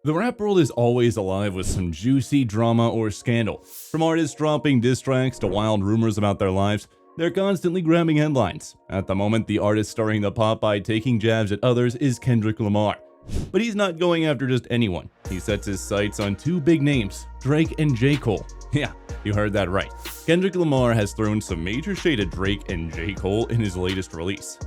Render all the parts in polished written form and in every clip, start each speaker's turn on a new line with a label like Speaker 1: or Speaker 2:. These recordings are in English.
Speaker 1: The rap world is always alive with some juicy drama or scandal. From artists dropping diss tracks to wild rumors about their lives, they're constantly grabbing headlines. At the moment, the artist starring the pop by taking jabs at others is Kendrick Lamar. But he's not going after just anyone. He sets his sights on two big names, Drake and J.Cole. Yeah, you heard that right. Kendrick Lamar has thrown some major shade at Drake and J.Cole in his latest release.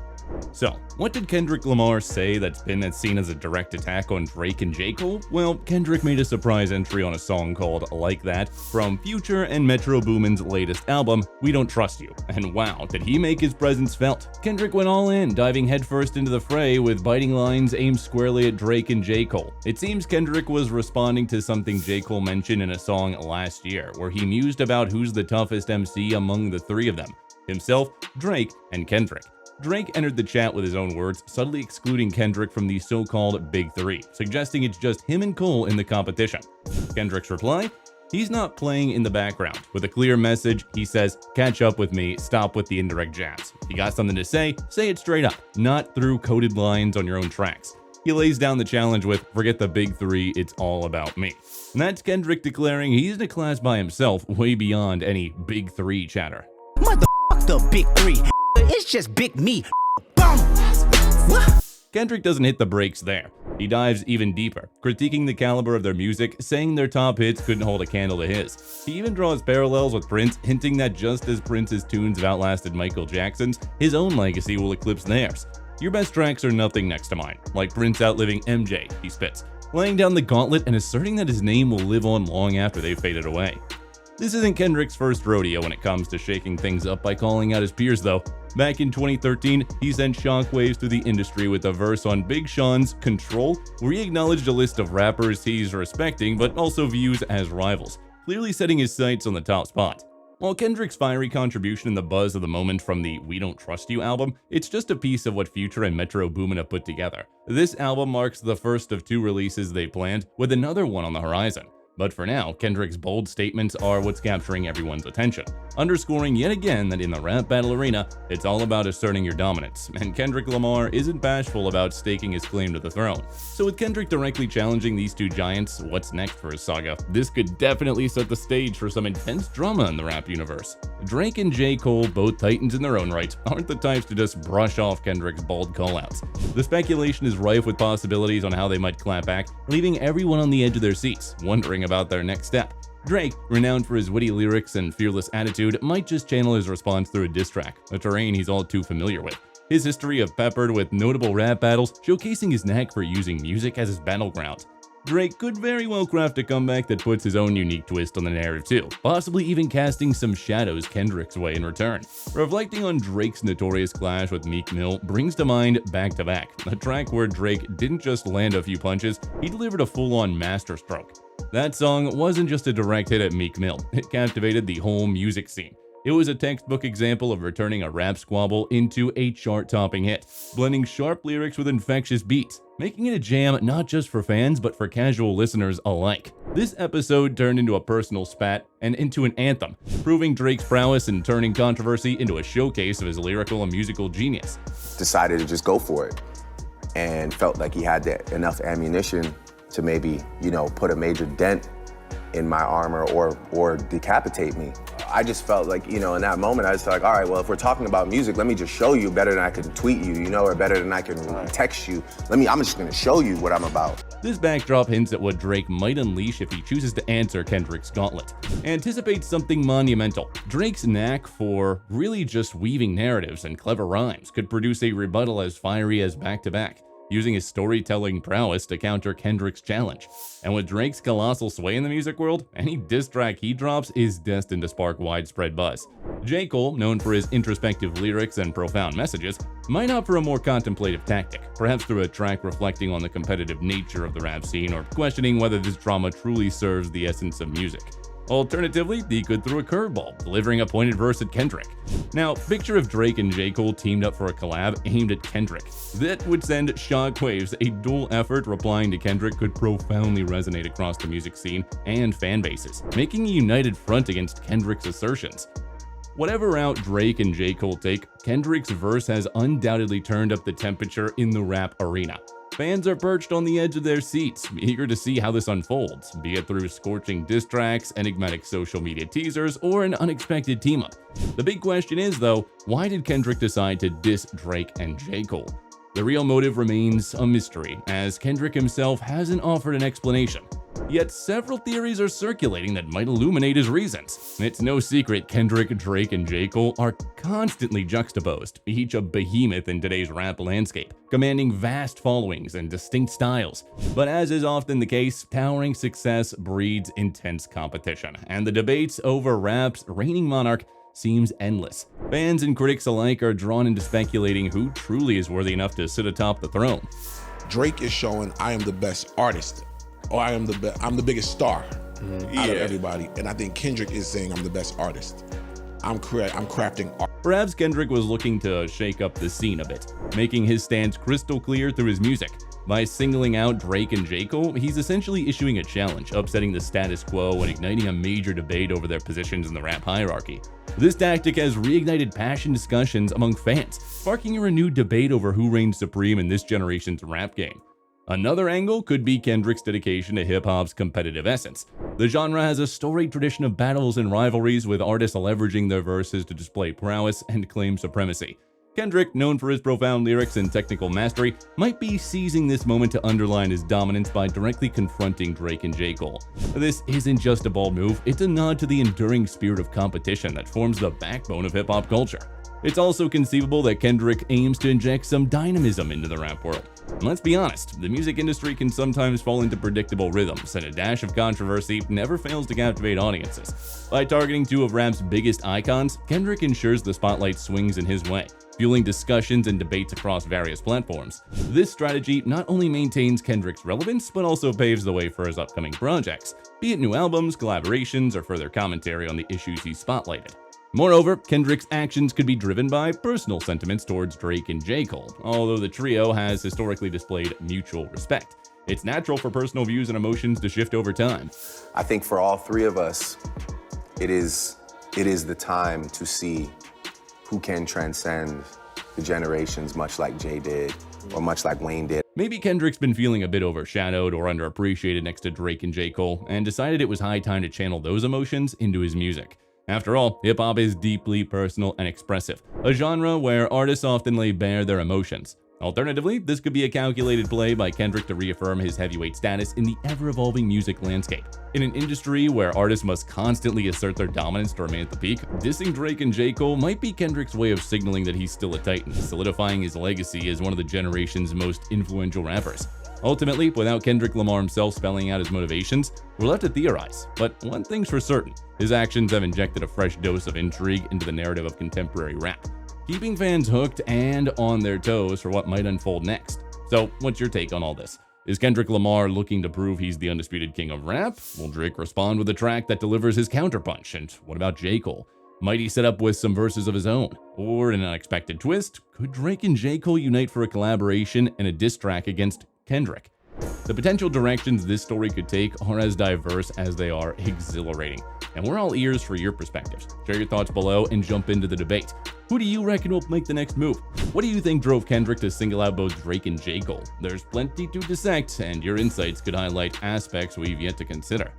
Speaker 1: So, what did Kendrick Lamar say that's been seen as a direct attack on Drake and J.Cole? Well, Kendrick made a surprise entry on a song called Like That from Future and Metro Boomin's latest album, We Don't Trust You. And wow, did he make his presence felt. Kendrick went all in, diving headfirst into the fray with biting lines aimed squarely at Drake and J.Cole. It seems Kendrick was responding to something J.Cole mentioned in a song last year, where he mused about who's the toughest MC among the three of them, himself, Drake, and Kendrick. Drake entered the chat with his own words, subtly excluding Kendrick from the so-called Big Three, suggesting it's just him and Cole in the competition. Kendrick's reply? He's not playing in the background. With a clear message, he says, catch up with me, stop with the indirect jabs. If you got something to say it straight up, not through coded lines on your own tracks. He lays down the challenge with, forget the Big Three, it's all about me. And that's Kendrick declaring he's in a class by himself, way beyond any Big Three chatter.
Speaker 2: Motherfuck the Big Three. It's just big me. Boom. What?
Speaker 1: Kendrick doesn't hit the brakes there. He dives even deeper, critiquing the caliber of their music, saying their top hits couldn't hold a candle to his. He even draws parallels with Prince, hinting that just as Prince's tunes have outlasted Michael Jackson's, his own legacy will eclipse theirs. Your best tracks are nothing next to mine, like Prince outliving MJ, he spits, laying down the gauntlet and asserting that his name will live on long after they've faded away. This isn't Kendrick's first rodeo when it comes to shaking things up by calling out his peers though. Back in 2013, he sent shockwaves through the industry with a verse on Big Sean's Control, where he acknowledged a list of rappers he's respecting but also views as rivals, clearly setting his sights on the top spot. While Kendrick's fiery contribution and the buzz of the moment from the We Don't Trust You album, it's just a piece of what Future and Metro Boomin have put together. This album marks the first of two releases they planned, with another one on the horizon. But for now, Kendrick's bold statements are what's capturing everyone's attention, underscoring yet again that in the rap battle arena, it's all about asserting your dominance, and Kendrick Lamar isn't bashful about staking his claim to the throne. So with Kendrick directly challenging these two giants, what's next for his saga? This could definitely set the stage for some intense drama in the rap universe. Drake and J.Cole, both titans in their own right, aren't the types to just brush off Kendrick's bold callouts. The speculation is rife with possibilities on how they might clap back, leaving everyone on the edge of their seats, wondering about their next step. Drake, renowned for his witty lyrics and fearless attitude, might just channel his response through a diss track, a terrain he's all too familiar with. His history of peppered with notable rap battles, showcasing his knack for using music as his battleground. Drake could very well craft a comeback that puts his own unique twist on the narrative too, possibly even casting some shadows Kendrick's way in return. Reflecting on Drake's notorious clash with Meek Mill brings to mind Back to Back, a track where Drake didn't just land a few punches, he delivered a full-on masterstroke. That song wasn't just a direct hit at Meek Mill, it captivated the whole music scene. It was a textbook example of returning a rap squabble into a chart-topping hit, blending sharp lyrics with infectious beats, making it a jam not just for fans but for casual listeners alike. This episode turned into a personal spat and into an anthem, proving Drake's prowess and turning controversy into a showcase of his lyrical and musical genius.
Speaker 3: Decided to just go for it and felt like he had enough ammunition to maybe, put a major dent in my armor or decapitate me. I just felt like, in that moment, I just felt like, all right, well, if we're talking about music, let me just show you better than I can tweet you, or better than I can text you. I'm just gonna show you what I'm about.
Speaker 1: This backdrop hints at what Drake might unleash if he chooses to answer Kendrick's gauntlet. Anticipates something monumental. Drake's knack for really just weaving narratives and clever rhymes could produce a rebuttal as fiery as Back to Back, using his storytelling prowess to counter Kendrick's challenge. And with Drake's colossal sway in the music world, any diss track he drops is destined to spark widespread buzz. J.Cole, known for his introspective lyrics and profound messages, might opt for a more contemplative tactic, perhaps through a track reflecting on the competitive nature of the rap scene or questioning whether this drama truly serves the essence of music. Alternatively, he could throw a curveball, delivering a pointed verse at Kendrick. Now, picture if Drake and J.Cole teamed up for a collab aimed at Kendrick. That would send shockwaves. A dual effort replying to Kendrick could profoundly resonate across the music scene and fan bases, making a united front against Kendrick's assertions. Whatever route Drake and J.Cole take, Kendrick's verse has undoubtedly turned up the temperature in the rap arena. Fans are perched on the edge of their seats, eager to see how this unfolds, be it through scorching diss tracks, enigmatic social media teasers, or an unexpected team-up. The big question is, though, why did Kendrick decide to diss Drake and J.Cole? The real motive remains a mystery, as Kendrick himself hasn't offered an explanation. Yet several theories are circulating that might illuminate his reasons. It's no secret Kendrick, Drake, and J.Cole are constantly juxtaposed, each a behemoth in today's rap landscape, commanding vast followings and distinct styles. But as is often the case, towering success breeds intense competition, and the debates over rap's reigning monarch seems endless. Fans and critics alike are drawn into speculating who truly is worthy enough to sit atop the throne.
Speaker 4: Drake is showing I am the best artist, or I'm the biggest star out of everybody, and I think Kendrick is saying I'm the best artist. I'm crafting art.
Speaker 1: Perhaps Kendrick was looking to shake up the scene a bit, making his stance crystal clear through his music. By singling out Drake and J.Cole, he's essentially issuing a challenge, upsetting the status quo and igniting a major debate over their positions in the rap hierarchy. This tactic has reignited passionate discussions among fans, sparking a renewed debate over who reigns supreme in this generation's rap game. Another angle could be Kendrick's dedication to hip-hop's competitive essence. The genre has a storied tradition of battles and rivalries, with artists leveraging their verses to display prowess and claim supremacy. Kendrick, known for his profound lyrics and technical mastery, might be seizing this moment to underline his dominance by directly confronting Drake and J.Cole. This isn't just a bold move, it's a nod to the enduring spirit of competition that forms the backbone of hip-hop culture. It's also conceivable that Kendrick aims to inject some dynamism into the rap world. And let's be honest, the music industry can sometimes fall into predictable rhythms, and a dash of controversy never fails to captivate audiences. By targeting two of rap's biggest icons, Kendrick ensures the spotlight swings in his way, fueling discussions and debates across various platforms. This strategy not only maintains Kendrick's relevance, but also paves the way for his upcoming projects, be it new albums, collaborations, or further commentary on the issues he's spotlighted. Moreover, Kendrick's actions could be driven by personal sentiments towards Drake and J.Cole, although the trio has historically displayed mutual respect. It's natural for personal views and emotions to shift over time.
Speaker 3: I think for all three of us, it is the time to see who can transcend the generations, much like Jay did, or much like Wayne did.
Speaker 1: Maybe Kendrick's been feeling a bit overshadowed or underappreciated next to Drake and J.Cole, and decided it was high time to channel those emotions into his music. After all, hip-hop is deeply personal and expressive, a genre where artists often lay bare their emotions. Alternatively, this could be a calculated play by Kendrick to reaffirm his heavyweight status in the ever-evolving music landscape. In an industry where artists must constantly assert their dominance to remain at the peak, dissing Drake and J.Cole might be Kendrick's way of signaling that he's still a titan, solidifying his legacy as one of the generation's most influential rappers. Ultimately, without Kendrick Lamar himself spelling out his motivations, we're left to theorize. But one thing's for certain, his actions have injected a fresh dose of intrigue into the narrative of contemporary rap, keeping fans hooked and on their toes for what might unfold next. So, what's your take on all this? Is Kendrick Lamar looking to prove he's the undisputed king of rap? Will Drake respond with a track that delivers his counterpunch? And what about J. Cole? Might he set up with some verses of his own? Or, in an unexpected twist, could Drake and J. Cole unite for a collaboration and a diss track against Kendrick? The potential directions this story could take are as diverse as they are exhilarating, and we're all ears for your perspectives. Share your thoughts below and jump into the debate. Who do you reckon will make the next move? What do you think drove Kendrick to single out both Drake and J. Cole? There's plenty to dissect, and your insights could highlight aspects we've yet to consider.